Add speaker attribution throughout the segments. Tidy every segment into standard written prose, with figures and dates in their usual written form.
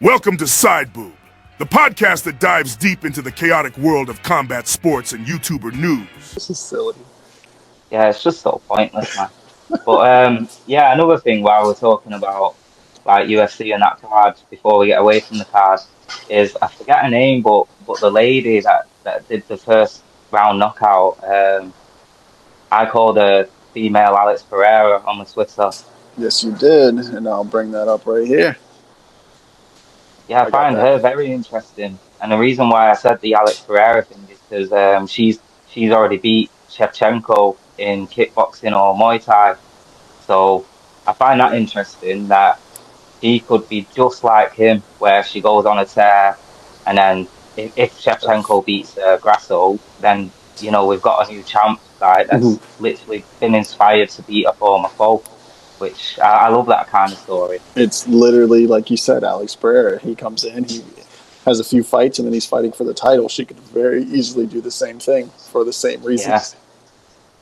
Speaker 1: Welcome to Side Boob, the podcast that dives deep into the chaotic world of combat sports and YouTuber news.
Speaker 2: This is silly.
Speaker 3: Yeah, it's just so pointless, man. But yeah, another thing while we're talking about like UFC and that card before we get away from the card is I forget her name, but the lady that did the first round knockout, I called her female Alex Perrierer on the Twitter.
Speaker 2: Yes, you did, and I'll bring that up right here.
Speaker 3: Yeah, I find her very interesting, and the reason why I said the Alex Perrierer thing is because she's already beat Shevchenko in kickboxing or Muay Thai. So I find that interesting that she could be just like him, where she goes on a tear, and then if Shevchenko beats Grasso, then we've got a new champ guy that's literally been inspired to beat a former foe, which I love that kind of story.
Speaker 2: It's literally like you said, Alex Perrierer. He comes in, he has a few fights, and then he's fighting for the title. She could very easily do the same thing for the same reasons.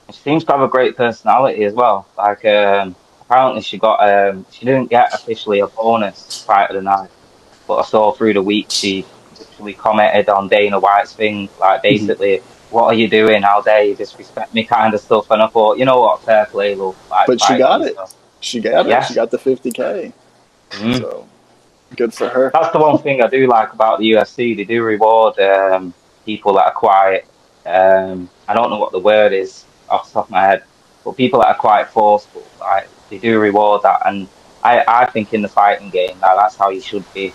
Speaker 3: Yeah. She seems to have a great personality as well. Like, apparently she didn't get officially a bonus fight of the night, but I saw through the week she literally commented on Dana White's thing, like basically, what are you doing? How dare you disrespect me, kind of stuff. And I thought, you know what, fair play, love. Like,
Speaker 2: but she got it.
Speaker 3: Stuff.
Speaker 2: She got it. She got the $50K. So good for her.
Speaker 3: That's the one thing I do like about the UFC. They do reward people that are quiet. I don't know what the word is off the top of my head, but people that are quite forceful, like, they do reward that, and I think in the fighting game that's how you should be.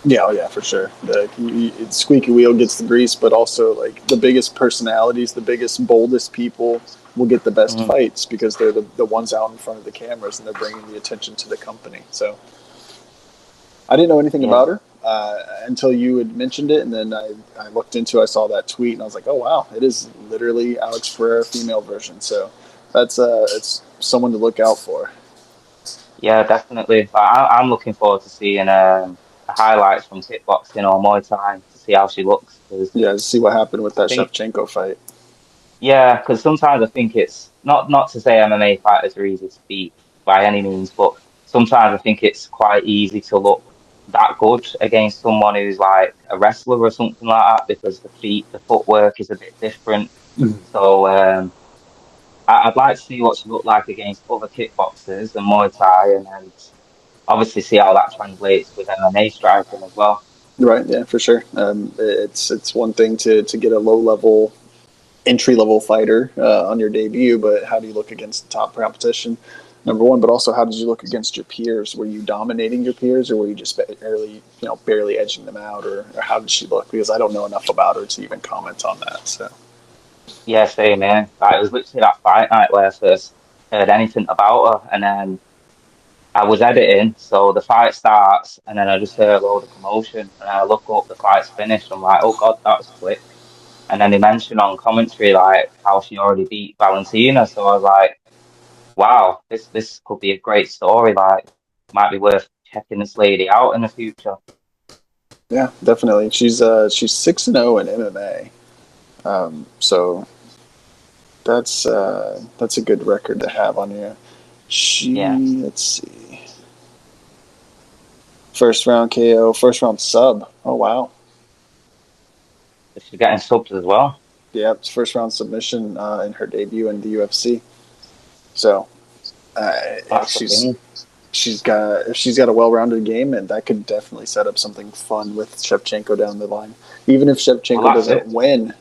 Speaker 2: Yeah, for sure. It's squeaky wheel gets the grease, but also like the biggest personalities, the biggest, boldest people will get the best fights because they're the ones out in front of the cameras and they're bringing the attention to the company. So I didn't know anything about her until you had mentioned it, and then I looked into I saw that tweet, and I was like, oh, wow, it is literally Alex Perrierer female version. So that's it's someone to look out for.
Speaker 3: Yeah, definitely. I'm looking forward to seeing highlights from kickboxing or Muay Thai to see how she looks.
Speaker 2: Yeah, to see what happened with that Shevchenko fight.
Speaker 3: Yeah, because sometimes I think it's not to say MMA fighters are easy to beat by any means, but sometimes I think it's quite easy to look that good against someone who's like a wrestler or something like that, because the footwork is a bit different. So I'd like to see what she looked like against other kickboxers and Muay Thai, and then obviously see how that translates with MMA striking as well.
Speaker 2: Right, yeah, for sure. It's one thing to get a low-level, entry-level fighter on your debut, but how do you look against the top competition, number one, but also how did you look against your peers? Were you dominating your peers, or were you just barely edging them out, or how did she look? Because I don't know enough about her to even comment on that. So.
Speaker 3: Yeah, same, man. It was literally that fight night where I first heard anything about her, and then I was editing, so the fight starts, and then I just hear a load of commotion, and I look up, the fight's finished. I'm like, oh god, that was quick. And then they mentioned on commentary like how she already beat Valentina, so I was like, wow, this could be a great story. Like, might be worth checking this lady out in the future.
Speaker 2: Yeah, definitely. She's 6-0 in MMA, so that's a good record to have on you. Let's see. First round KO, first round sub. Oh, wow.
Speaker 3: She's getting subs as well.
Speaker 2: Yeah, it's first round submission in her debut in the UFC. So she's got a well-rounded game, and that could definitely set up something fun with Shevchenko down the line. Even if Shevchenko doesn't win,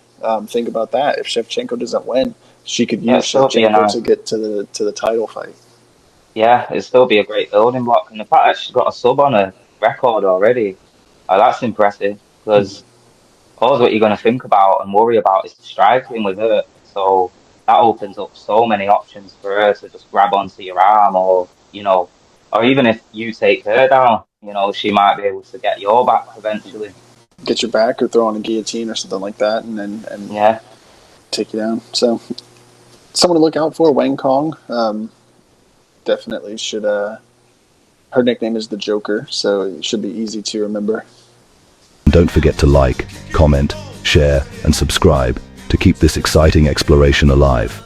Speaker 2: think about that. If Shevchenko doesn't win, she could use Shevchenko to get to the title fight.
Speaker 3: Yeah, it'd still be a great building block. And the fact that she's got a sub on her record already, that's impressive, because all what you're going to think about and worry about is the striking with her. So that opens up so many options for her to just grab onto your arm, or even if you take her down, she might be able to get your back eventually.
Speaker 2: Get your back, or throw on a guillotine or something like that, and take you down. So someone to look out for, Wang Cong. Definitely should. Her nickname is the Joker, so it should be easy to remember.
Speaker 4: Don't forget to like, comment, share, and subscribe to keep this exciting exploration alive.